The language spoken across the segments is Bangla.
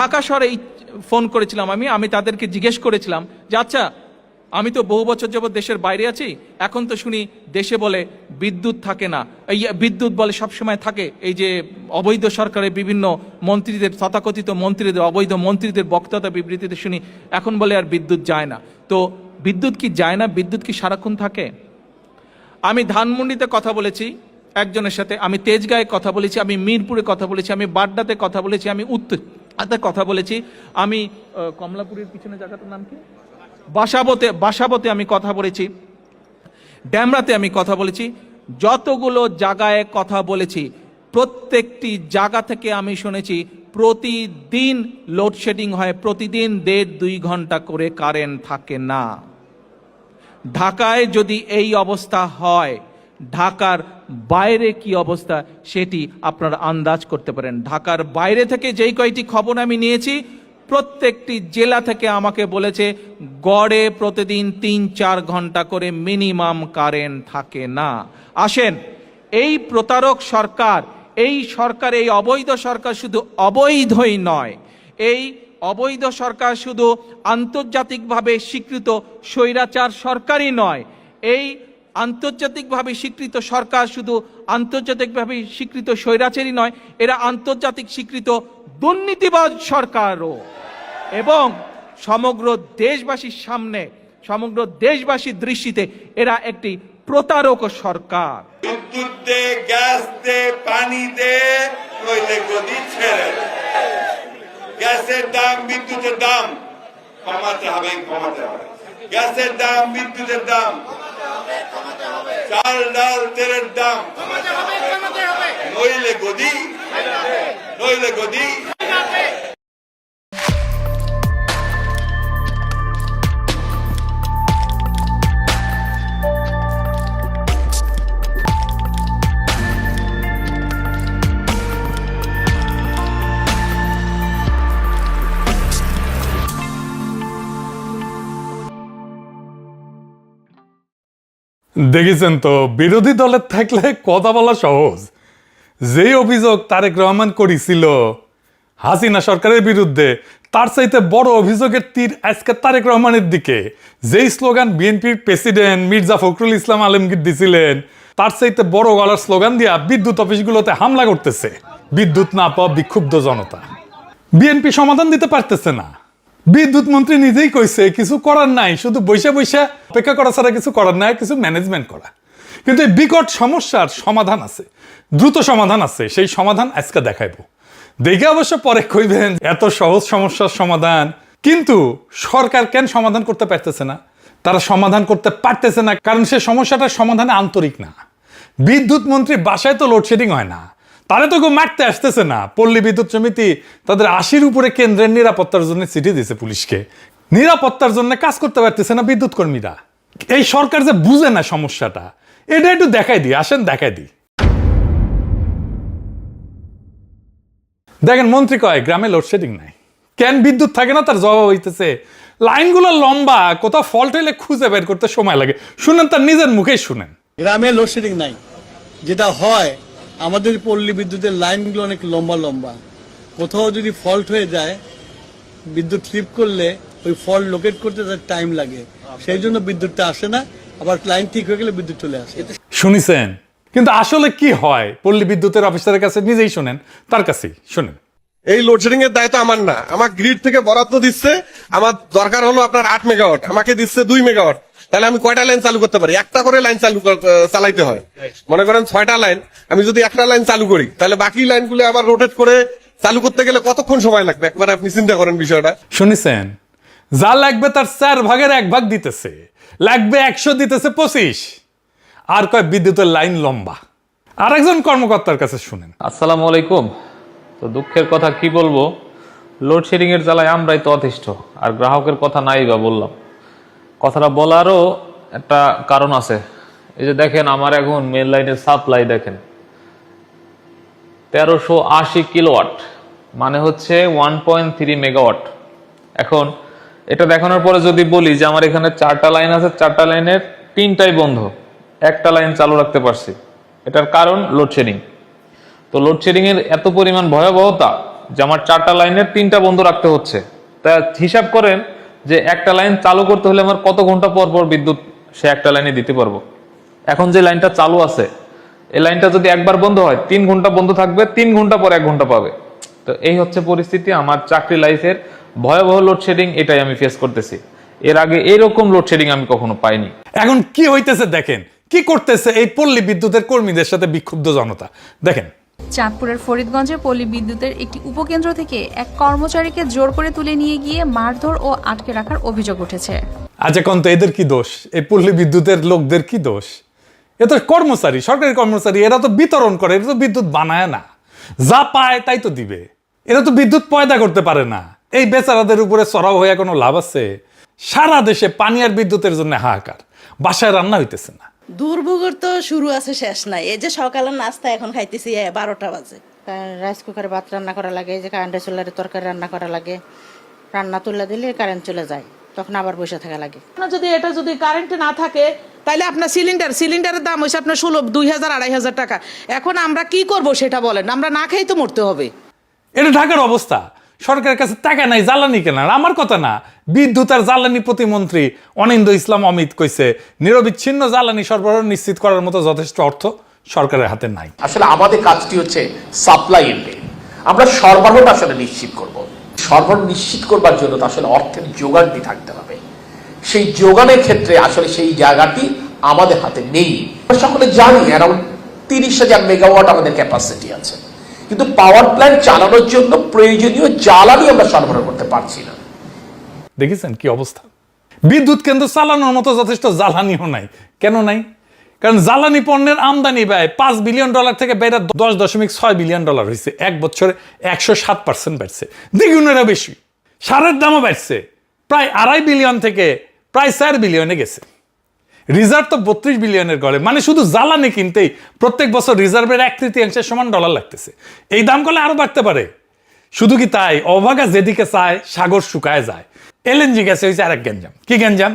ঢাকা শহরে ফোন করেছিলাম আমি তাদেরকে জিজ্ঞেস করেছিলাম যে আচ্ছা, আমি তো বহু বছর যাবৎ দেশের বাইরে আছি, এখন তো শুনি দেশে বলে বিদ্যুৎ থাকে না, এই বিদ্যুৎ বলে সবসময় থাকে, এই যে অবৈধ সরকারের বিভিন্ন মন্ত্রীদের, তথাকথিত মন্ত্রীদের, অবৈধ মন্ত্রীদের বক্তব্য বিবৃতিতে শুনি এখন বলে আর বিদ্যুৎ যায় না। তো বিদ্যুৎ কি যায় না? বিদ্যুৎ কি সারাক্ষণ থাকে? আমি ধানমন্ডিতে কথা বলেছি একজনের সাথে, আমি তেজগাঁয়ে কথা বলেছি, আমি মিরপুরে কথা বলেছি, আমি বাড্ডাতে কথা বলেছি, আমি উত্তরাতে কথা বলেছি, আমি কমলাপুরের পিছনে জায়গাটার নাম কি, বাসাবতে আমি কথা বলেছি, ড্যামরাতে আমি কথা বলেছি। যতগুলো জায়গায় কথা বলেছি প্রত্যেকটি জায়গা থেকে আমি শুনেছি প্রতিদিন লোডশেডিং হয়, প্রতিদিন 1.5-2 ঘন্টা করে কারেন্ট থাকে না। ঢাকায় যদি এই অবস্থা হয়, ঢাকার বাইরে কি অবস্থা সেটি আপনারা আন্দাজ করতে পারেন। ঢাকার বাইরে থেকে যেই কয়টি খবর আমি নিয়েছি, প্রত্যেকটি জেলা থেকে আমাকে বলেছে গড়ে প্রতিদিন 3-4 ঘন্টা করে মিনিমাম কারেন্ট থাকে না। আসেন, এই প্রতারক সরকার, এই অবৈধ সরকার শুধু অবৈধই নয়, এই অবৈধ সরকার শুধু আন্তর্জাতিকভাবে স্বীকৃত স্বৈরাচার সরকারই নয়, এই আন্তর্জাতিকভাবে স্বীকৃত সরকার শুধু আন্তর্জাতিকভাবে স্বীকৃত স্বৈরাচারই নয়, এরা আন্তর্জাতিক স্বীকৃত দুর্নীতিবাজ সরকারও। এবং সমগ্র দেশবাসীর সামনে, সমগ্র দেশবাসীর দৃষ্টিতে এরা একটি প্রতারক সরকার। বিদ্যুৎ দে, গ্যাস দে, পানি দে, নইলে গদি ছেড়ে দে। গ্যাসের দাম, বিদ্যুতের দাম কমাতে হবে। গ্যাসের দাম, বিদ্যুতের দাম, চাল ডাল তেলের দাম, নইলে গদি, নইলে গদি। দেখেছেন তো, বিরোধী দলের থাকলে কথা বলা সহজ। যেই অভিযোগ তারেক রহমান করেছিল হাসিনা সরকারের বিরুদ্ধে, তার চাইতে বড় অভিযোগের তীর আজকে তারেক রহমানের দিকে। যেই স্লোগান বিএনপির প্রেসিডেন্ট মির্জা ফখরুল ইসলাম আলমগীর দিছিলেন, তার চাইতে বড় গলার স্লোগান দিয়া বিদ্যুৎ অফিসগুলোতে হামলা করতেছে বিদ্যুৎ না পাওয়া বিক্ষুব্ধ জনতা। বিএনপি সমাধান দিতে পারতেছে না। বিদ্যুৎ মন্ত্রী নিজেই কইছে কিছু করার নাই, শুধু বৈশা বৈশা অপেক্ষা করা ছাড়া কিছু করার নাই, কিছু ম্যানেজমেন্ট করা। কিন্তু এই বিকট সমস্যার সমাধান আছে, দ্রুত সমাধান আছে। সেই সমাধান আজকে দেখাইবো। দেখে অবশ্য পরে কইবেন এত সহজ সমস্যার সমাধান। কিন্তু সরকার কেন সমাধান করতে পারতেছে না? তারা সমাধান করতে পারতেছে না কারণ সে সমস্যাটার সমাধানে আন্তরিক না। বিদ্যুৎ মন্ত্রী বাসায় তো লোডশেডিং হয় না, তারা তো কেউ মারতে আসতেছে না। পল্লী বিদ্যুৎ সমিতি তাদের 80-র উপরে কেন্দ্রের নিরাপত্তার জন্য চিঠি দিয়েছে পুলিশকে। নিরাপত্তার জন্য কাজ করতে পারতেছে না বিদ্যুৎ কর্মীরা। এই সরকার যে বুঝে না সমস্যাটা, এটা একটু দেখাই দিই। আসেন দেখাই দিই। দেখেন, মন্ত্রী কয় গ্রামে লোডশেডিং নাই, কেন বিদ্যুৎ থাকে না তার জবাব হইতেছে লাইনগুলো লম্বা, কোথাও ফল্ট হইলে খুঁজে বের করতে সময় লাগে। শুনেন, তার নিজের মুখেই শুনেন। গ্রামে লোডশেডিং নাই, যেটা হয় আমাদের পল্লী বিদ্যুতের লাইনগুলো অনেক লম্বা লম্বা। কোথাও যদি ফল্ট হয়ে যায়, বিদ্যুৎ স্লিপ করলে ওই ফল্ট লোকেট করতে তার টাইম লাগে, সেই জন্য বিদ্যুৎটা আসে না। আবার লাইন ঠিক হয়ে গেলে বিদ্যুৎ চলে আসে। শুনিছেন? কিন্তু আসলে কি হয় পল্লী বিদ্যুতের অফিসারের কাছে নিজেই শুনেন, তার কাছেই শুনেন। এই লোডশেডিং এর দায়িত্ব আমার না, আমার গ্রিড থেকে বরাদ্দ দিচ্ছে। আমার দরকার হলো আপনার 8 মেগাওয়াট, আমাকে দিচ্ছে 2 মেগাওয়াট। তাহলে আমি কয়টা লাইন চালু করতে পারি? একটা করে লাইন চালাইতে হয়। মনে করেন 6টা লাইন, আমি যদি একটা লাইন চালু করি, তাহলে বাকি লাইনগুলো আবার রোটেট করে চালু করতে গেলে কতক্ষণ সময় লাগবে? একবার আপনি চিন্তা করেন বিষয়টা। শুনেছেন? যা লাগবে তার 4 ভাগের 1 ভাগ দিতেছে, লাগবে 100 দিতেছে 25। আর কয় বিদ্যুতের লাইন লম্বা। আরেকজন কর্মকর্তার কাছে শুনেন। আসসালামু আলাইকুম। তো দুঃখের কথা কি বলবো, লোডশেডিং এর জ্বালায় আমরাই তো অতিষ্ঠ, আর গ্রাহকের কথা নাই বা বললাম। কথাটা বলারও একটা কারণ আছে। এই যে দেখেন, আমার এখন মেন লাইনের সাপ্লাই দেখেন 1380 কিলোওয়াট, মানে হচ্ছে 1.3 মেগাওয়াট। এখন এটা দেখানোর পরে যদি বলি যে আমার এখানে 4টা লাইন আছে, 4টা লাইনের 3টাই বন্ধ, একটা লাইন চালু রাখতে পারছি, এটার কারণ লোডশেডিং। তো লোডশেডিং এর এত পরিমাণ ভয়াবহতা যে আমার 4টা লাইনের 3টা বন্ধ রাখতে হচ্ছে। তা হিসাব করেন যে একটা লাইন চালু করতে হলে আমার কত ঘন্টা পর পর বিদ্যুৎ সে একটা লাইনে দিতে পারবো। এখন যে লাইনটা চালু আছে এই লাইনটা যদি একবার বন্ধ হয় 3 ঘন্টা বন্ধ থাকবে, 3 ঘন্টা পর 1 ঘন্টা পাবে। তো এই হচ্ছে পরিস্থিতি আমার চাকরি লাইফের। ভয়াবহ লোডশেডিং, এটাই আমি ফেস করতেছি। এর আগে এরকম লোডশেডিং আমি কখনো পাইনি। এখন কি হইতেছে দেখেন, কি করতেছে এই পল্লী বিদ্যুতের কর্মীদের সাথে বিক্ষুব্ধ জনতা দেখেন। চাঁদপুরের ফরিদগঞ্জে পল্লী বিদ্যুতের একটি উপকেন্দ্র থেকে এক কর্মচারীকে জোর করে তুলে নিয়ে গিয়ে মারধর ও আটকে রাখার অভিযোগ উঠেছে। আচ্ছা কোন তো এদের কি দোষ? এই পল্লী বিদ্যুতের লোকদের কি দোষ? এ তো কর্মচারী, সরকারি কর্মচারী, এরা তো বিতরণ করে, এরা তো বিদ্যুৎ বানায় না, যা পায় তাই তো দিবে। এরা তো বিদ্যুৎ পয়দা করতে পারে না। এই বেচারাদের উপরে চড়াও হয়ে কোনো লাভ আছে? সারা দেশে পানি আর বিদ্যুতের জন্য হাহাকার, বাসায় রান্না হইতেছে না। দুর্ভোগের তো শুরু আছে শেষ নাই। এই যে সকালের নাস্তা এখন খাইতেছি 12টা বাজে। রাইস কুকারে ভাত রান্না করা লাগে, যে কারেন্টের চুলারে তরকারি রান্না করা লাগে, রান্না তুলে দিলে কারেন্ট চলে যায়, তখন আবার বসে থাকা লাগে। যদি এটা যদি কারেন্ট না থাকে তাহলে আপনার সিলিন্ডারের দাম হয়েছে আপনার 2000-2500 টাকা। এখন আমরা কি করব সেটা বলেন, আমরা না খেয়ে তো মরতে হবে। এটা ঢাকার অবস্থা। সরকারের কাছে টাকা নাই জ্বালানি কেনার। আমার কথা না, বিদ্যুৎ আর জ্বালানি প্রতিমন্ত্রী অনিন্দ ইসলাম অমিত কইছে নিরবিচ্ছিন্ন জ্বালানি সরবরাহ নিশ্চিত করার মতো যথেষ্ট অর্থ সরকারের হাতে নাই। আসলে আমাদের কাজটি হচ্ছে সাপ্লাই এন্ডে, আমরা সরবরাহটা আসলে নিশ্চিত করব। সরবরাহ নিশ্চিত করবার জন্য তো আসলে অর্থের যোগানটি থাকতে হবে। সেই যোগানের ক্ষেত্রে আসলে সেই জায়গাটি আমাদের হাতে নেই। আমরা সকলে জানি অ্যারাউন্ড 30,000 মেগাওয়াট আমাদের ক্যাপাসিটি আছে, কিন্তু পাওয়ার প্ল্যান্ট চালানোর জন্য প্রয়োজনীয় জ্বালানি আমরা সরবরাহ করতে পারছি না। দেখেছেন কি অবস্থা? বিদ্যুৎ কেন্দ্র চালানোর মতো যথেষ্ট জ্বালানিও নাই। কেন নাই? কারণ জ্বালানি পণ্যের আমদানি ব্যয় $5 বিলিয়ন থেকে বেড়ে $10.6 বিলিয়ন হয়েছে। এক বছরে 107% বাড়ছে, দ্বিগুণেরও বেশি। সারের দামও বাড়ছে, প্রায় 2.5 বিলিয়ন থেকে প্রায় 4 বিলিয়নে গেছে। রিজার্ভ তো 32 বিলিয়নের গড়ে, মানে শুধু জ্বালানি কিনতেই প্রত্যেক বছর রিজার্ভের 1/3 সমান ডলার লাগতেছে। এই দাম করলে আরো বাড়তে পারে। শুধু কি তাই, অভাগা যেদিকে চায় সাগর শুকায় যায়। এলএনজি গ্যাসে হয়েছে আরেক গ্যাঞ্জাম। কি গ্যাঞ্জাম?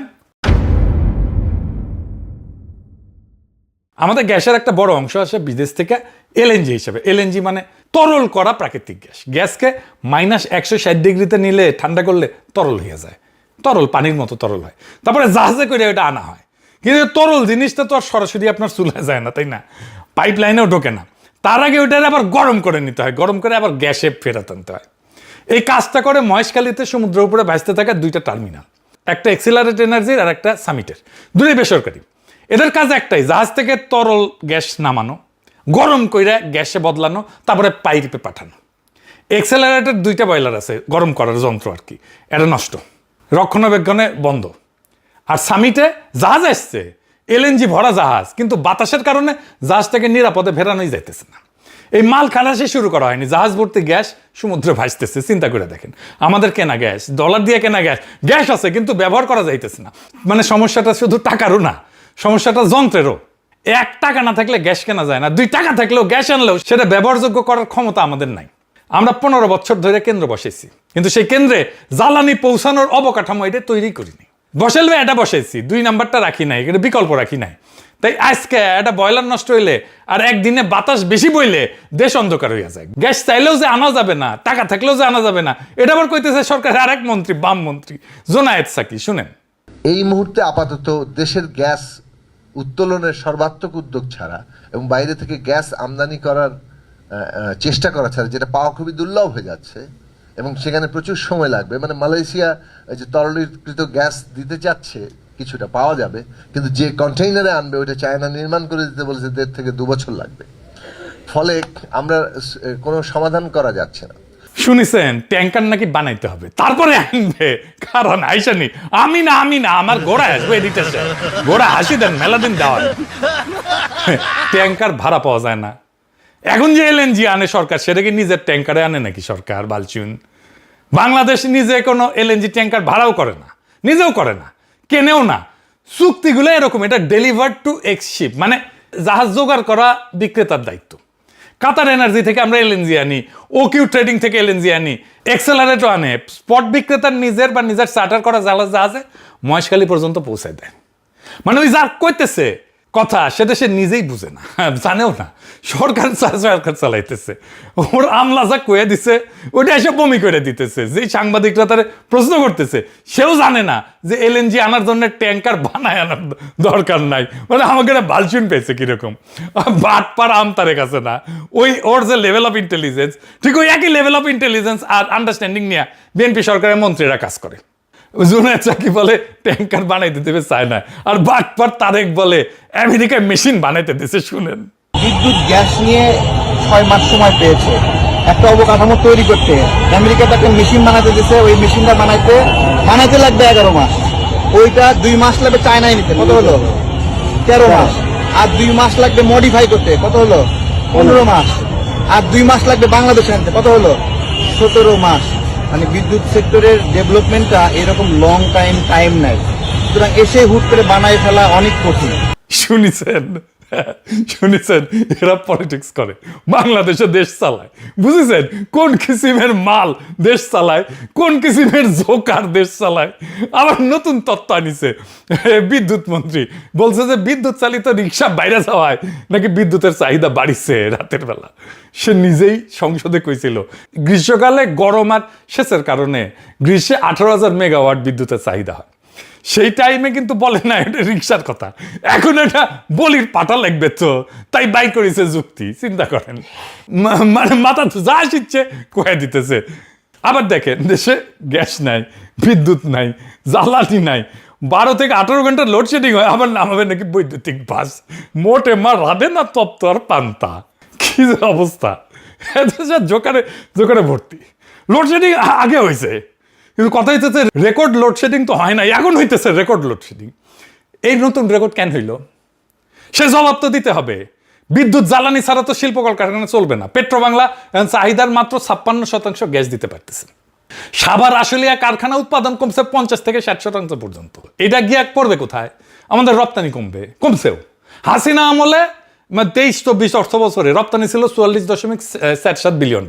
আমাদের গ্যাসের একটা বড় অংশ আসে বিদেশ থেকে এলএনজি হিসেবে। এলএনজি মানে তরল করা প্রাকৃতিক গ্যাস। গ্যাসকে -160 ডিগ্রিতে নিলে ঠান্ডা করলে তরল হয়ে যায়, তরল পানির মতো তরল হয়। তারপরে জাহাজে করে ওটা আনা হয়। কিন্তু তরল জিনিসটা তো আর সরাসরি আপনার চুলায় যায় না, তাই না? পাইপ লাইনেও ঢোকে না। তার আগে ওইটা আবার গরম করে নিতে হয়, গরম করে আবার গ্যাসে ফেরত আনতে হয়। এই কাজটা করে মহেশখালীতে সমুদ্রের উপরে ভাসতে থাকা 2টা টার্মিনাল, একটা এক্সিলারেট এনার্জির আর একটা সামিটের, দুটোই বেসরকারি। এদের কাজ একটাই, জাহাজ থেকে তরল গ্যাস নামানো, গরম করে গ্যাসে বদলানো, তারপরে পাইপে পাঠানো। এক্সেলারেটের 2টা বয়লার আছে, গরম করার যন্ত্র আর কি, এটা নষ্ট, রক্ষণাবেক্ষণে বন্ধ। আর সামিটে জাহাজ আসছে, এলএনজি ভরা জাহাজ, কিন্তু বাতাসের কারণে জাহাজটাকে নিরাপদে ফেরানোই যাইতেছে না। এই মাল খালাসি শুরু করা হয়নি, জাহাজ ভর্তি গ্যাস সমুদ্রে ভাসতেছে। চিন্তা করে দেখেন, আমাদের কেনা গ্যাস, ডলার দিয়ে কেনা গ্যাস, গ্যাস আছে কিন্তু ব্যবহার করা যাইতেছে না। মানে সমস্যাটা শুধু টাকারও না, সমস্যাটা যন্ত্রেরও। 1 টাকা না থাকলে গ্যাস কেনা যায় না, 2 টাকা থাকলেও গ্যাস আনলেও সেটা ব্যবহারযোগ্য করার ক্ষমতা আমাদের নাই। আমরা 15 বছর ধরে কেন্দ্র বসেছি, কিন্তু সেই কেন্দ্রে জ্বালানি পৌঁছানোর অবকাঠামো এটা তৈরি করিনি। বসাইলে এটা বসাইছি, 2 নাম্বারটা রাখি নাই, এটা বিকল্প রাখি নাই। তাই আজকে একটা বয়লার নষ্ট হইলে আর একদিনে বাতাস বেশি বইলে দেশ অন্ধকার হইয়া যায়। গ্যাস চাইলেও যে আনা যাবে না, টাকা থাকলেও যে আনা যাবে না, এটা আবার কইতেছে সরকারের আরেক মন্ত্রী, বাম মন্ত্রী জোনায়েদ সাকি। শুনেন, এই মুহূর্তে আপাতত দেশের গ্যাস উত্তোলনের সর্বাত্মক উদ্যোগ ছাড়া এবং বাইরে থেকে গ্যাস আমদানি করার চেষ্টা করা ছাড়া, যেটা পাওয়া খুবই দুর্লভ হয়ে যাচ্ছে এবং সেখানে প্রচুর সময় লাগবে। মানে মালয়েশিয়া যে তরলীকৃত গ্যাস দিতে চাচ্ছে, কিছুটা পাওয়া যাবে, কিন্তু যে কন্টেইনারে আনবে ওইটা চায়না নির্মাণ করে দিতে বলেছে, 1.5 থেকে 2 বছর লাগবে। ফলে আমরা কোনো সমাধান করা যাচ্ছে না। শুনেছেন ট্যাঙ্কার নাকি বানাইতে হবে, তারপরে আনবে। কারণ আইসানি আমি না আমার গোড়া আসবে, এদিকে গোড়া হাসি দেন, মেলা দিন দেওয়ার। ট্যাঙ্কার ভাড়া পাওয়া যায় না। এখন যে এলএনজি আনে সরকার, সেটা কি নিজের ট্যাঙ্কারে আনে নাকি সরকার? বালচুন, বাংলাদেশ নিজে কোনো এলএনজি ট্যাঙ্কার ভাড়াও করে না, নিজেও করে না, কেনেও না। চুক্তিগুলো এরকম, এটা ডেলিভার টু এক্সশিপ, মানে জাহাজ জোগাড় করা বিক্রেতার দায়িত্ব। কাতার এনার্জি থেকে আমরা এলএনজি আনি, ওকিউ ট্রেডিং থেকে এলএনজি আনি, এক্সেলারেটও আনে। স্পট বিক্রেতার নিজের বা নিজের চার্টার করা জাহাজে মহেশখালী পর্যন্ত পৌঁছায় দেয়। মানে ওই যা করতেছে কথা সেটা সে নিজেই বুঝে না, জানেও না। সরকার চালাইতেছে, ওর আমলা যা কয়ে দিছে ওইটা এসে বমি করে দিতেছে। যে সাংবাদিকরা তার প্রশ্ন করতেছে সেও জানে না যে এলএনজি আনার জন্য ট্যাঙ্কার বানায় আনার দরকার নাই। মানে আমাকে একটা বালচুন পেয়েছে কিরকম, বাটপার আম তার কাছে না। ওর যে লেভেল অফ ইন্টেলিজেন্স, ঠিক ওই একই লেভেল অফ ইন্টেলিজেন্স আর আন্ডারস্ট্যান্ডিং নিয়ে বিএনপি সরকারের মন্ত্রীরা কাজ করে। জুনায়েদ সাকিব বলে ট্যাঙ্কার বানাইতে দেবে চায় না, আর বাটপার তারেক বলে আমেরিকায় মেশিন বানাইতে দিতে। শুনেন, বিদ্যুৎ গ্যাস নিয়ে 6 মাস সময় পেয়েছে একটা অবকাঠামো তৈরি করতে। আমেরিকাতে একটা মেশিন বানাতে দিয়েছে, ওই মেশিনটা বানাইতে লাগবে 11 মাস। ওইটা 2 মাস লাগবে চায়নায় নিতে, কত হলো? 13 মাস। আর 2 মাস লাগবে মডিফাই করতে, কত হলো? 15 মাস। আর 2 মাস লাগবে বাংলাদেশে আনতে, কত হলো? 17 মাস। মানে বিদ্যুৎ সেক্টরের ডেভেলপমেন্টটা এরকম লং টাইম নাই, সুতরাং এসে হুট করে বানায় ফেলা অনেক কঠিন। শুনেছেন এরা পলিটিক্স করে, বাংলাদেশে দেশ চালায়। বুঝেছেন কোন কিসিমের মাল দেশ চালায়, কোন কিসিমের জোকার দেশ চালায়। আবার নতুন তত্ত্ব আনিছে বিদ্যুৎ মন্ত্রী, বলছে যে বিদ্যুৎ চালিত রিক্সা বাইরে যাওয়ায় নাকি বিদ্যুতের চাহিদা বাড়িছে রাতের বেলা। সে নিজেই সংসদে কইছিল গ্রীষ্মকালে গরম আর সেচের কারণে গ্রীষ্মে 18,000 মেগাওয়াট বিদ্যুতের চাহিদা হয়। সেই টাইমে কিন্তু বলে না এটা রিক্সার কথা, এখন এটা বলির পাটা লাগবে তো, তাই বাই করেছে যুক্তি। চিন্তা করেন, মানে মাথা যা আসছে কয়ে দিতেছে। আবার দেখেন দেশে গ্যাস নাই, বিদ্যুৎ নাই, জ্বালানি নাই, 12 থেকে 18 ঘন্টা লোডশেডিং হয়, আবার নামাবে নাকি বৈদ্যুতিক বাস। মোটে মা রাধে না তপ্ত আর পান্তা, কি যে অবস্থা। জোকারে জোকারে ভর্তি। লোডশেডিং আগে হয়েছে, কিন্তু কথা হইতেছে রেকর্ড লোডশেডিং তো হয় না, এখন হইতেছে রেকর্ড লোডশেডিং। এই নতুন রেকর্ড কেন হইল সে জবাব তো দিতে হবে। বিদ্যুৎ জ্বালানি ছাড়া তো শিল্প কলকারখানা চলবে না। পেট্রোবাংলা চাহিদার মাত্র 56% গ্যাস দিতে পারতেছে। সাভার আশুলিয়া কারখানা উৎপাদন কমছে 50 থেকে 60% পর্যন্ত। এটা গিয়ে পড়বে কোথায়? আমাদের রপ্তানি কমছেও। হাসিনা আমলে 23-24 অর্থ বছরে রপ্তানি ছিল $44.7 বিলিয়ন।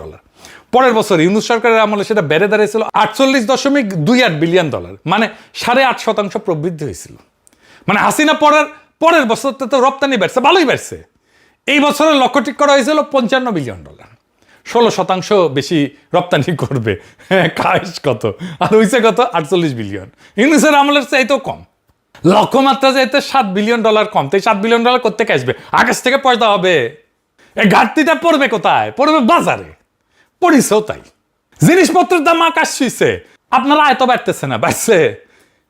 পরের বছর ইউনূস সরকারের আমলে সেটা বেড়ে দাঁড়িয়েছিল $48.28 বিলিয়ন, মানে 8.5% প্রবৃদ্ধি হয়েছিল। মানে হাসিনা পরের বছর তো রপ্তানি বাড়ছে, ভালোই বাড়ছে। এই বছরের লক্ষ্য ঠিক করা হয়েছিল $55 বিলিয়ন, 16% বেশি রপ্তানি করবে। কাজ কত আর হয়েছে কত? 48 বিলিয়ন। ইউনূসের আমলের চাইতেও কম। লক্ষ্যমাত্রা যাইতে $7 বিলিয়ন কম। তো এই $7 বিলিয়ন করতে আসবে, আকাশ থেকে পয়সা হবে। এই ঘাটতিটা পড়বে কোথায়? পড়বে বাজারে। পড়িছেও তাই, জিনিসপত্রের দাম আকাশ ছুঁইছে, আপনারা আয়ত বাড়তেছে না, বাড়ছে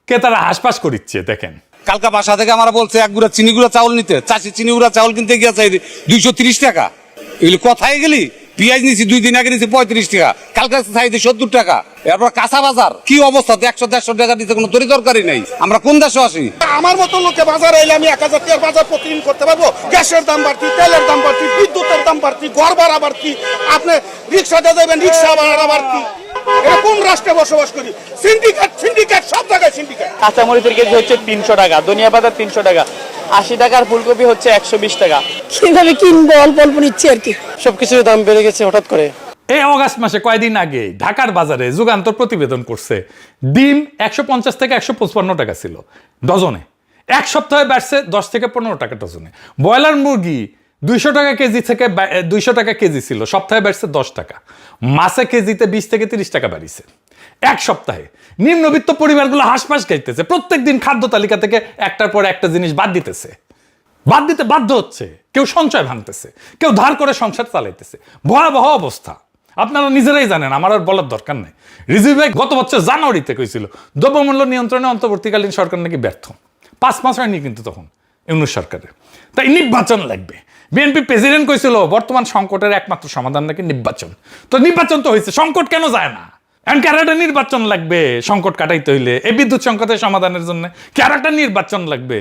কে তারা হাসপাস করিচ্ছে। দেখেন কালকা বাসা থেকে আমার বলছে 1 গুড়া চিনি গুঁড়া চাউল নিতে, চাষি চিনি গুঁড়া চাউল কিনতে গিয়েছে 230 টাকা। এগুলো কোথায় গেলি? পেঁয়াজ নিছি 2 দিন আগে নিছি 35 টাকা, কালকে চাইতে 70 টাকা। এরপর কাঁচা বাজার কি অবস্থা, 100-150 টাকা দিতে কোনো তরি দরকারই নাই। আমরা কোন দেশে আসি? আমার মতো লোকে বাজারে এলে আমি 1000 টাকার বাজার প্রতিদিন করতে পারবো? গ্যাসের দাম বাড়তি, তেলের দাম বাড়তি, বিদ্যুতের দাম বাড়তি, ঘর ভাড়া বাড়তি, আপনি রিক্সাতে যাবেন রিক্সা ভাড়া বাড়তি। এটা কোন রাষ্ট্রে বসবাস করি? সিন্ডিকেট সব জায়গায় সিন্ডিকেট। কাঁচামরিচের কেজি হচ্ছে 300 টাকা, ধনিয়া পাতা 300 টাকা, 80 টাকার ফুলকপি হচ্ছে 120 টাকা। কিভাবে কিনবো? অল্প অল্প নিচ্ছি আর কি। সবকিছুর দাম বেড়ে গেছে হঠাৎ করে। এই অগাস্ট মাসে কয়েকদিন আগে ঢাকার বাজারে যুগান্তর প্রতিবেদন করছে ডিম 150 থেকে 155 টাকা ছিল ডজনে, এক সপ্তাহে বাড়ছে 10 থেকে 15 টাকা ডজনে। ব্রয়লার মুরগি 200 টাকা কেজি থেকে 200 টাকা কেজি ছিল, সপ্তাহে বাড়ছে 10 টাকা। মাছে কেজিতে 20 থেকে 30 টাকা বাড়িছে এক সপ্তাহে। নিম্নবিত্ত পরিবারগুলো হাঁসফাঁস খাইতেছে, প্রত্যেক দিন খাদ্য তালিকা থেকে একটার পর একটা জিনিস বাদ দিতে বাধ্য হচ্ছে। কেউ সঞ্চয় ভাঙতেছে, কেউ ধার করে সংসার চালাইতেছে। ভয়াবহ অবস্থা, আপনারা নিজেরাই জানেন, আমার আর বলার দরকার নেই। রিজভি ভাই গত বছর জানুয়ারিতে কইছিল দ্রব্যমূল্য নিয়ন্ত্রণে অন্তর্বর্তীকালীন সরকার নাকি ব্যর্থ। 5 মাস হয়নি কিন্তু তখন ইউনূস সরকারের। তাই নির্বাচন লাগবে। বিএনপি প্রেসিডেন্ট কইছিল বর্তমান সংকটের একমাত্র সমাধান নাকি নির্বাচন। তো নির্বাচন তো হয়েছে, সংকট কেন যায় না? এখন ক্যারাটা নির্বাচন লাগবে সংকট কাটাইতে হইলে। এই বিদ্যুৎ সংকটের সমাধানের জন্য ক্যারাটা নির্বাচন লাগবে।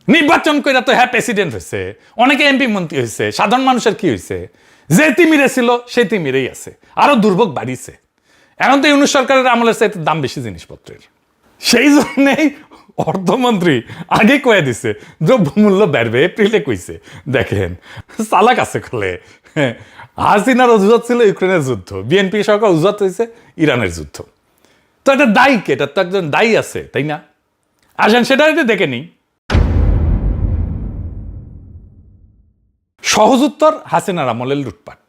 নির্বাচন কইরা তো হ্যাঁ প্রেসিডেন্ট হয়েছে, অনেকে এমপি মন্ত্রী হয়েছে, সাধারণ মানুষের কি হয়েছে? যে তিমিরে ছিল সেই তিমিরেই আছে, আরো দুর্ভোগ বাড়িছে। এখন তো ইউনূস সরকারের আমলের চাইতে দাম বেশি জিনিসপত্রের। সেই জন্যেই অর্থমন্ত্রী আগে কয়ে দিছে দ্রব্যমূল্য বাড়বে, এপ্রিলে কইছে। দেখেন চালাক আছে খোলে। হাসিনার অজুহাত ছিল ইউক্রেনের যুদ্ধ, বিএনপি সরকার অজুহাত হয়েছে ইরানের যুদ্ধ। তো এটা দায়ী কে? এটা তো একজন দায়ী আছে, তাই না? আসেন সেটা দেখে নিই। সহজ উত্তর হাসিনার আমলের লুটপাট।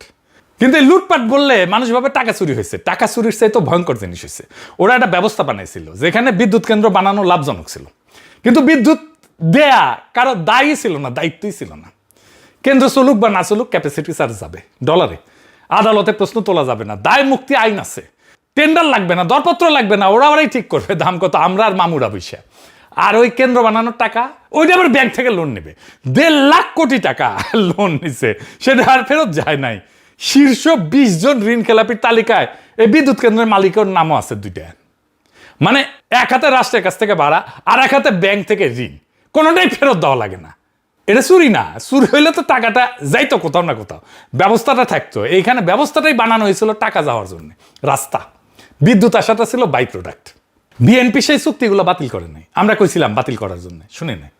কিন্তু এই লুটপাট বললে মানুষ ভাবে টাকা চুরি হয়েছে। টাকা চুরির চাই তো ভয়ঙ্কর জিনিস হয়েছে। ওরা একটা ব্যবস্থা বানাইছিল যেখানে বিদ্যুৎ কেন্দ্র বানানো লাভজনক ছিল, কিন্তু বিদ্যুৎ দেয়া কারো দায়ী ছিল না, দায়িত্বই ছিল না। কেন্দ্র চলুক বা না চলুক ক্যাপাসিটি চার্জ যাবে ডলারে, আদালতে প্রশ্ন তোলা যাবে না, দায় মুক্তি আইন আছে, টেন্ডার লাগবে না, দরপত্র লাগবে না, ওরাই ঠিক করবে দাম কত, আমরা আর মামুরা বৈশা। আর ওই কেন্দ্র বানানোর টাকা ওইটা আবার ব্যাংক থেকে লোন নেবে, 1.5 লাখ কোটি টাকা লোন নিছে, সেটা আর ফেরত যায় নাই। শীর্ষ 20 জন ঋণ খেলাপির তালিকায় এই বিদ্যুৎ কেন্দ্রের মালিকের নামও আছে 2টা। মানে এক হাতে রাষ্ট্রের কাছ থেকে ভাড়া আর এক হাতে ব্যাংক থেকে ঋণ, কোনোটাই ফেরত দেওয়া লাগে না। এটা চুরি না, চুরি হইলে তো টাকাটা যাইতো কোথাও না কোথাও, ব্যবস্থাটা থাকতো। এইখানে ব্যবস্থাটাই বানানো হয়েছিল টাকা যাওয়ার জন্য। রাস্তা, বিদ্যুৎ আসাটা ছিল বাই প্রোডাক্ট। বিএনপি সেই চুক্তিগুলো বাতিল করে নাই, আমরা কইছিলাম বাতিল করার জন্য, শুনে নাই।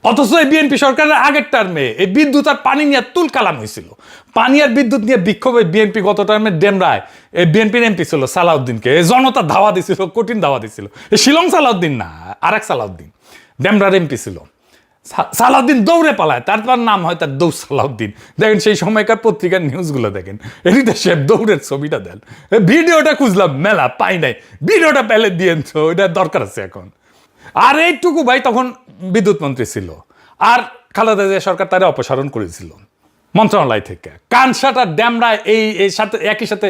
অথচ এই বিএনপি সরকারের আগের টার্মে এই বিদ্যুৎ আর পানি নিয়ে তুল কালাম হয়েছিল। পানি আর বিদ্যুৎ নিয়ে বিক্ষোভে বিএনপি গত টার্মে ডেমরায় এই বিএনপির এমপি ছিল সালাউদ্দিনকে জনতা ধাওয়া দিছিল, কঠিন ধাওয়া দিছিল। এই শিলং সালাউদ্দিন না, আর এক সালাউদ্দিন ডেমরার এমপি ছিল। সালাউদ্দিন দৌড়ে পালায়, তারপর নাম হয় তার দৌড় সালাউদ্দিন। দেখেন সেই সময়কার পত্রিকার নিউজগুলো দেখেন, এটিতে সে দৌড়ের ছবিটা দেন। ভিডিওটা খুঁজলাম মেলা পাই নাই, ভিডিওটা পেলে দিয়েন তো, ওইটা দরকার আছে এখন। আর এইটুকু ভাই তখন বিদ্যুৎ মন্ত্রী ছিল, আর খালেদা জিয়া সরকার তারা অপসারণ করেছিল মন্ত্রণালয় থেকে। কানসাটা ড্যামরায় এই সাথে একই সাথে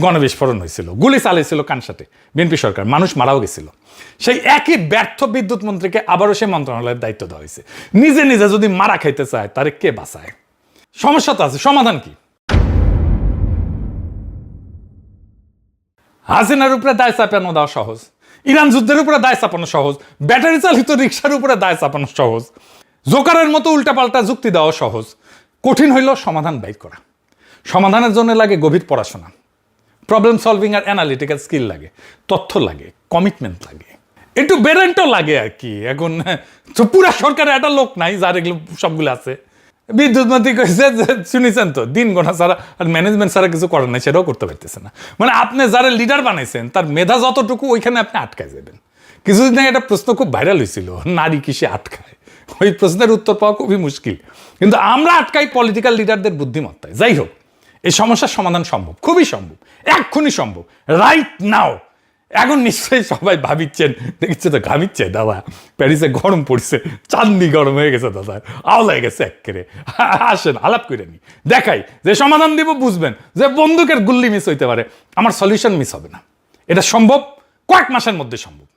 গণবিস্ফোরণ হয়েছিল, গুলি চালিয়েছিল কানসাটে বিএনপি সরকার, মানুষ মারাও গেছিল। সেই একই ব্যর্থ বিদ্যুৎ মন্ত্রীকে আবারও সেই মন্ত্রণালয়ের দায়িত্ব দেওয়া হয়েছে। নিজে নিজে যদি মারা খাইতে চায় তারে কে বাঁচায়? সমস্যা তো আছে, সমাধান কি? হাসিনার উপরে দায় চাপানো দেওয়া সহজ, ইরান যুদ্ধের উপরে দায় চাপানো সহজ, ব্যাটারি চালিত রিক্সার উপরে দায় চাপানো সহজ, জোকারের মতো উল্টাপাল্টা যুক্তি দেওয়া সহজ। কঠিন হইল সমাধান বাইর করা। সমাধানের জন্য লাগে গভীর পড়াশোনা, প্রবলেম সলভিং আর অ্যানালিটিক্যাল স্কিল লাগে, তথ্য লাগে, কমিটমেন্ট লাগে, একটু বেরেন্টও লাগে আর কি। এখন তো পুরা সরকারে একটা লোক নাই যার এগুলো সবগুলো আছে। বিদ্যুৎ মন্ত্রী কইছে যে শুনেছেন তো, দিন গোনা ছাড়া আর ম্যানেজমেন্ট ছাড়া কিছু করার নাই, সেটাও করতে পারতেছে না। মানে আপনি যারা লিডার বানাইছেন তার মেধা যতটুকু ওইখানে আপনি আটকায় যাবেন। কিছুদিন আগে একটা প্রশ্ন খুব ভাইরাল হয়েছিল, নারী কিসে আটকায়? ওই প্রশ্নের উত্তর পাওয়া খুবই মুশকিল, কিন্তু আমরা আটকাই পলিটিক্যাল লিডারদের বুদ্ধিমত্তায়। যাই হোক, এই সমস্যার সমাধান সম্ভব, খুবই সম্ভব, এক্ষুনি সম্ভব, রাইট নাও। এখন নিশ্চয়ই সবাই ভাবিচ্ছেন, দেখছে তো ঘামিচ্ছে দাদা, প্যারিসে গরম পড়ছে, চাঁদনি গরম হয়ে গেছে দাদা, আওলা গেছে একেবারে। আসেন আলাপ করে নি, দেখাই যে সমাধান দিব, বুঝবেন যে বন্দুকের গুল্লি মিস হইতে পারে, আমার সলিউশন মিস হবে না। এটা সম্ভব, কয়েক মাসের মধ্যে সম্ভব।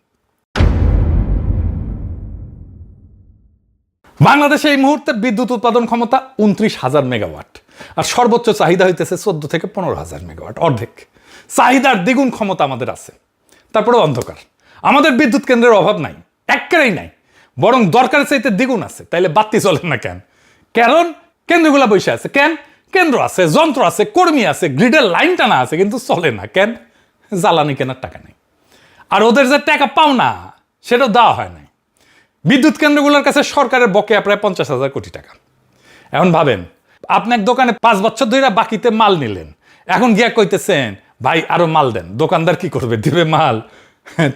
বাংলাদেশে এই মুহূর্তে বিদ্যুৎ উৎপাদন ক্ষমতা 29,000 মেগাওয়াট, আর সর্বোচ্চ চাহিদা হইতেছে 14 থেকে 15,000 মেগাওয়াট, অর্ধেক। চাহিদার দ্বিগুণ ক্ষমতা আমাদের আছে, তারপরে অন্ধকার। আমাদের বিদ্যুৎ কেন্দ্রের অভাব নাই, একেবারেই নাই, বরং দরকারের চাইতে দ্বিগুণ আছে। তাইলে বাতি চলে না কেন? কারণ কেন্দ্রগুলা বসে আছে। কেন? কেন্দ্র আছে, যন্ত্র আছে, কর্মী আছে, গ্রিডের লাইন টানা আছে, কিন্তু চলে না কেন? জ্বালানি কেনার টাকা নেই, আর ওদের যে টাকা পাও না সেটাও দেওয়া হয় নাই। বিদ্যুৎ কেন্দ্রগুলোর কাছে সরকারের বকেয়া প্রায় 50,000 কোটি টাকা। এখন ভাবেন, আপনি এক দোকানে 5 বছর ধরে বাকিতে মাল নিলেন, এখন গিয়া কইতেছেন ভাই আরো মাল দেন, দোকানদার কি করবে? দিবে মাল?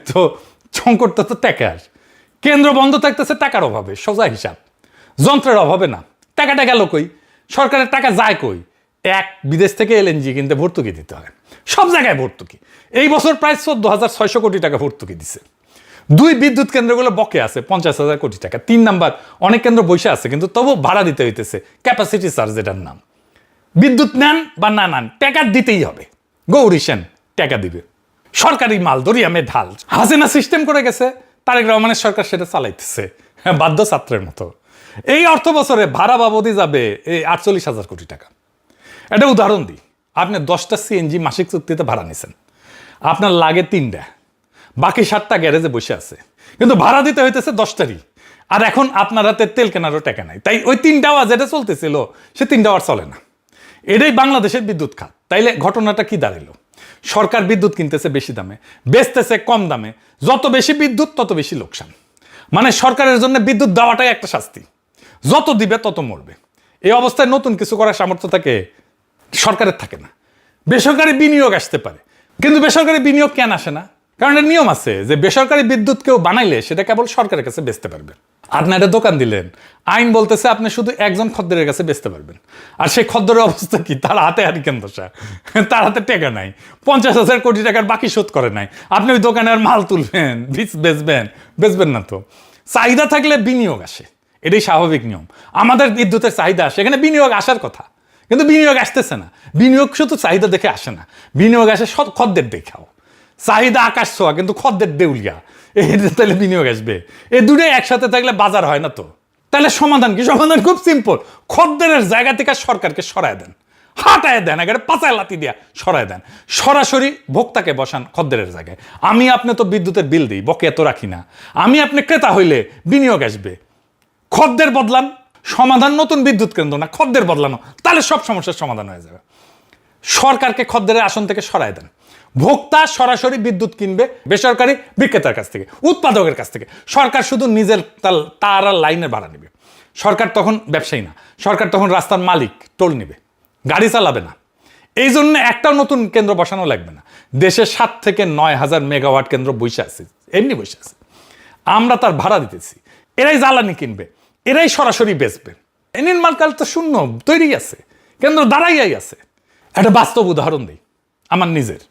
তো সংকটটা তো টাকার। কেন্দ্র বন্ধ থাকতেছে টাকার অভাবে, সোজা হিসাব, যন্ত্রের অভাবে না। টাকাটা গেল কই? সরকারের টাকা যায় কই? বিদেশ থেকে এলএনজি কিনতে ভর্তুকি দিতে হয়, সব জায়গায় ভর্তুকি। এই বছর প্রায় 14,600 কোটি টাকা ভর্তুকি দিছে। 2 বিদ্যুৎ কেন্দ্রগুলো বকে আছে 50,000 কোটি টাকা। 3 নাম্বার, অনেক কেন্দ্র বসে আছে কিন্তু তবু ভাড়া দিতে হইতেছে, ক্যাপাসিটি চার্জ এটার নাম। বিদ্যুৎ নেন বা না নেন, টাকা দিতেই হবে। গৌরী সেন টাকা দিবে, সরকারি মাল দরিয়ামে ঢাল। হাসিনা সিস্টেম করে গেছে, তারেক রহমানের সরকার সেটা চালাইতেছে বাধ্য ছাত্রের মতো। এই অর্থ বছরে ভাড়া বাবদই যাবে এই 48,000 কোটি টাকা। এটা উদাহরণ দিই, আপনি 10টা সিএনজি মাসিক চুক্তিতে ভাড়া নিছেন, আপনার লাগে 3টা, বাকি 7টা গ্যারেজে বসে আছে, কিন্তু ভাড়া দিতে হইতেছে 10টারই। আর এখন আপনার হাতে তেল কেনারও টাকা নাই, তাই ওই 3টা যেটা চলতেছিল সে 3টা আর চলে না। এটাই বাংলাদেশের বিদ্যুৎ খাত। তাইলে ঘটনাটা কি দাঁড়ালো? সরকার বিদ্যুৎ কিনতেছে বেশি দামে, বেচতেছে কম দামে, যত বেশি বিদ্যুৎ তত বেশি লোকসান। মানে সরকারের জন্য বিদ্যুৎ দেওয়াটাই একটা শাস্তি, যত দিবে তত মরবে। এই অবস্থায় নতুন কিছু করার সামর্থ্য থাকে সরকারের থাকে না। বেসরকারি বিনিয়োগ আসতে পারে, কিন্তু বেসরকারি বিনিয়োগ কেন আসে না? কারণ এর নিয়ম আছে যে বেসরকারি বিদ্যুৎ কেউ বানাইলে সেটা কেবল সরকারের কাছে বেচতে পারবে। আপনি একটা দোকান দিলেন, আইন বলতেছে আপনি শুধু একজন খদ্দেরের কাছে বেচতে পারবেন, আর সেই খদ্দেরের অবস্থা কি? তার হাতে হারিকেন দশা, তার হাতে টাকা নাই, 50,000 কোটি টাকার বাকি শোধ করে নাই। আপনি ওই দোকানে আর মাল তুলবেন, বেচবেন না তো। চাহিদা থাকলে বিনিয়োগ আসে, এটাই স্বাভাবিক নিয়ম। আমাদের বিদ্যুতের চাহিদা আসে, এখানে বিনিয়োগ আসার কথা, কিন্তু বিনিয়োগ আসতেছে না। বিনিয়োগ শুধু চাহিদা দেখে আসে না, বিনিয়োগ আসে খদ্দের দেখাও। চাহিদা আকাশ ছোঁয়া, কিন্তু খদ্দের দেউলিয়া, তাহলে বিনিয়োগ আসবে? এই দুটোই একসাথে থাকলে বাজার হয় না তো। তাহলে সমাধান কি? সমাধান খুব সিম্পল, খদ্দেরের জায়গা থেকে সরকারকে সরায় দেন, হাঁটায় দেন, একেবারে পাচায় লাতি দিয়া সরায় দেন, সরাসরি ভোক্তাকে বসান খদ্দেরের জায়গায়। আমি আপনি তো বিদ্যুতের বিল দিই, বকেয়া তো রাখি না। আমি আপনি ক্রেতা হইলে বিনিয়োগ আসবে, খদ্দের বদলান, সমাধান নতুন বিদ্যুৎ কেন্দ্র না, খদ্দের বদলানো, তাহলে সব সমস্যার সমাধান হয়ে যাবে। সরকারকে খদ্দেরের আসন থেকে সরায় দেন, ভোক্তা সরাসরি বিদ্যুৎ কিনবে বেসরকারি বিক্রেতার কাছ থেকে, উৎপাদকের কাছ থেকে। সরকার শুধু নিজের তার আর লাইনের ভাড়া নেবে। সরকার তখন ব্যবসায়ী না, সরকার তখন রাস্তার মালিক, টোল নেবে, গাড়ি চালাবে না। এই জন্য একটাও নতুন কেন্দ্র বসানো লাগবে না। দেশে 7 থেকে 9,000 মেগাওয়াট কেন্দ্র বসে আছে, এমনি বসে আছে, আমরা তার ভাড়া দিতেছি। এরাই জ্বালানি কিনবে, এরাই সরাসরি বেচবে। নির্মাণকাল তো শূন্য তৈরি আছে, কেন্দ্র দাঁড়াইয়াই আছে। একটা বাস্তব উদাহরণ দিই আমার নিজের।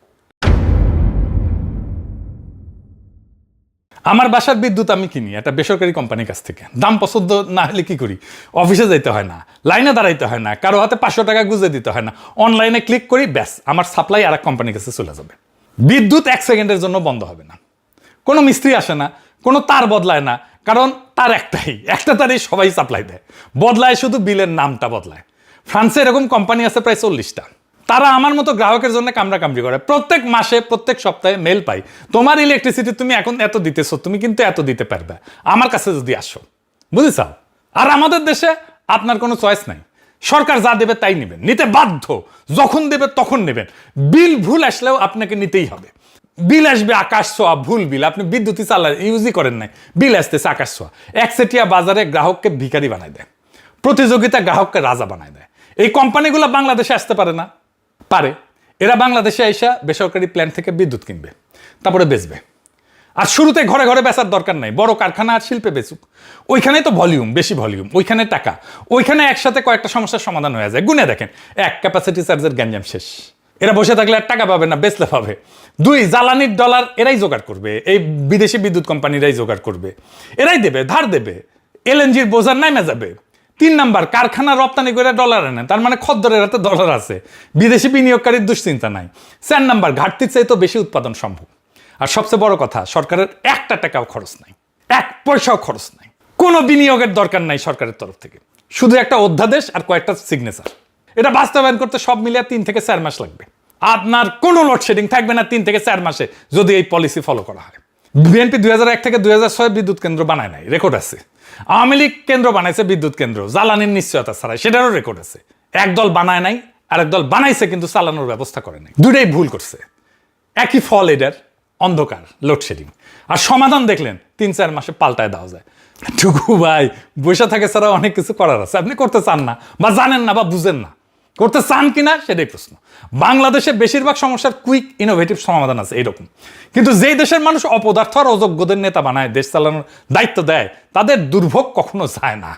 আমার বাসার বিদ্যুৎ আমি কিনি একটা বেসরকারি কোম্পানির কাছ থেকে। দাম পছন্দ না হলে কি করি? অফিসে যাইতে হয় না, লাইনে দাঁড়াইতে হয় না, কারো হাতে 500 টাকা গুঁজে দিতে হয় না, অনলাইনে ক্লিক করি, ব্যাস আমার সাপ্লাই আর এক কোম্পানির কাছে চলে যাবে। বিদ্যুৎ 1 সেকেন্ডের জন্য বন্ধ হবে না, কোনো মিস্ত্রি আসে না, কোনো তার বদলায় না, কারণ তার একটা তারই সবাই সাপ্লাই দেয়, বদলায় শুধু বিলের নামটা বদলায়। ফ্রান্সে এরকম কোম্পানি আছে প্রায় 40টা। তারা আমার মতো গ্রাহকের জন্য কামড়াকামড়ি করে। প্রত্যেক মাসে প্রত্যেক সপ্তাহে মেল পাই, তোমার ইলেকট্রিসিটি তুমি এখন এত দিতেছো, তুমি কিন্তু এত দিতে পারবে আমার কাছে যদি আসো, বুঝেছ? আর আমাদের দেশে আপনার কোনো চয়েস নাই, সরকার যা দেবে তাই নেবেন, নিতে বাধ্য, যখন দেবে তখন নেবেন। বিল ভুল আসলেও আপনাকে নিতেই হবে। বিল আসবে আকাশ ছোঁয়া, ভুল বিল, আপনি বিদ্যুৎই ইউজই করেন নাই, বিল আসতেছে আকাশ ছোঁয়া। একচেটিয়া বাজারে গ্রাহককে ভিখারি বানায় দেয়, প্রতিযোগিতা গ্রাহককে রাজা বানায় দেয়। এই কোম্পানিগুলো বাংলাদেশে আসতে পারে না? পারে। এরা বাংলাদেশে আইসা বেসরকারি প্ল্যান্ট থেকে বিদ্যুৎ কিনবে, তারপরে বেচবে। আর শুরুতে ঘরে ঘরে বেচার দরকার নাই, বড় কারখানা আর শিল্পে বেচুক, ওইখানেই তো ভলিউম, বেশি ভলিউম, ওইখানে টাকা, ওইখানে একসাথে কয়েকটা সমস্যার সমাধান হয়ে যায়। গুনে দেখেন, 1 ক্যাপাসিটি চার্জের গ্যাঞ্জাম শেষ। এরা বসে থাকলে আর টাকা পাবে না, বেচলে পাবে। 2 জ্বালানির ডলার এরাই জোগাড় করবে, এই বিদেশি বিদ্যুৎ কোম্পানিরাই জোগাড় করবে, এরাই দেবে, ধার দেবে, এলএনজির বোঝার নামে যাবে। 3 নাম্বার, কারখানা রপ্তানি করে ডলার আনে, তার মানে খদ্দরের হাতে ডলার আছে, বিদেশি বিনিয়োগকারীর দুশ্চিন্তা নাই। 4 নাম্বার, ঘাটতির চাইতে বেশি উৎপাদন সম্ভব। আর সবচেয়ে বড় কথা, সরকারের 1 টাকাও খরচ নাই, 1 পয়সাও খরচ নাই, কোনো বিনিয়োগের দরকার নাই সরকারের তরফ থেকে, শুধু একটা অধ্যাদেশ আর কয়েকটা সিগনেচার। এটা বাস্তবায়ন করতে সব মিলিয়ে 3 থেকে 4 মাস লাগবে। আপনার কোনো লোডশেডিং থাকবে না 3 থেকে 4 মাসে, যদি এই পলিসি ফলো করা হয়। বিএনপি 2001 থেকে 2006 বিদ্যুৎ কেন্দ্র বানায় নাই, রেকর্ড আছে। আওয়ামী লীগ কেন্দ্র বানাইছে বিদ্যুৎ কেন্দ্র, জ্বালানির নিশ্চয়তা ছাড়াই, সেটারও রেকর্ড আছে। একদল বানায় নাই, আর একদল বানাইছে কিন্তু চালানোর ব্যবস্থা করে নাই। দুটাই ভুল করছে, একই ফল এটার, অন্ধকার, লোডশেডিং। আর সমাধান দেখলেন 3-4 মাসে পাল্টায় দেওয়া যায়। টুকু ভাই বসে থাকে ছাড়া অনেক কিছু করার আছে, আপনি করতে চান না, বা জানেন না, বা বুঝেন না, করতে চান কিনা সেটাই প্রশ্ন। বাংলাদেশে বেশিরভাগ সমস্যার কুইক ইনোভেটিভ সমাধান আছে এরকম, কিন্তু যেই দেশের মানুষ অপদার্থ আর অযোগ্যদের নেতা বানায়, দেশ চালানোর দায়িত্ব দেয়, তাদের দুর্ভোগ কখনো যায় না।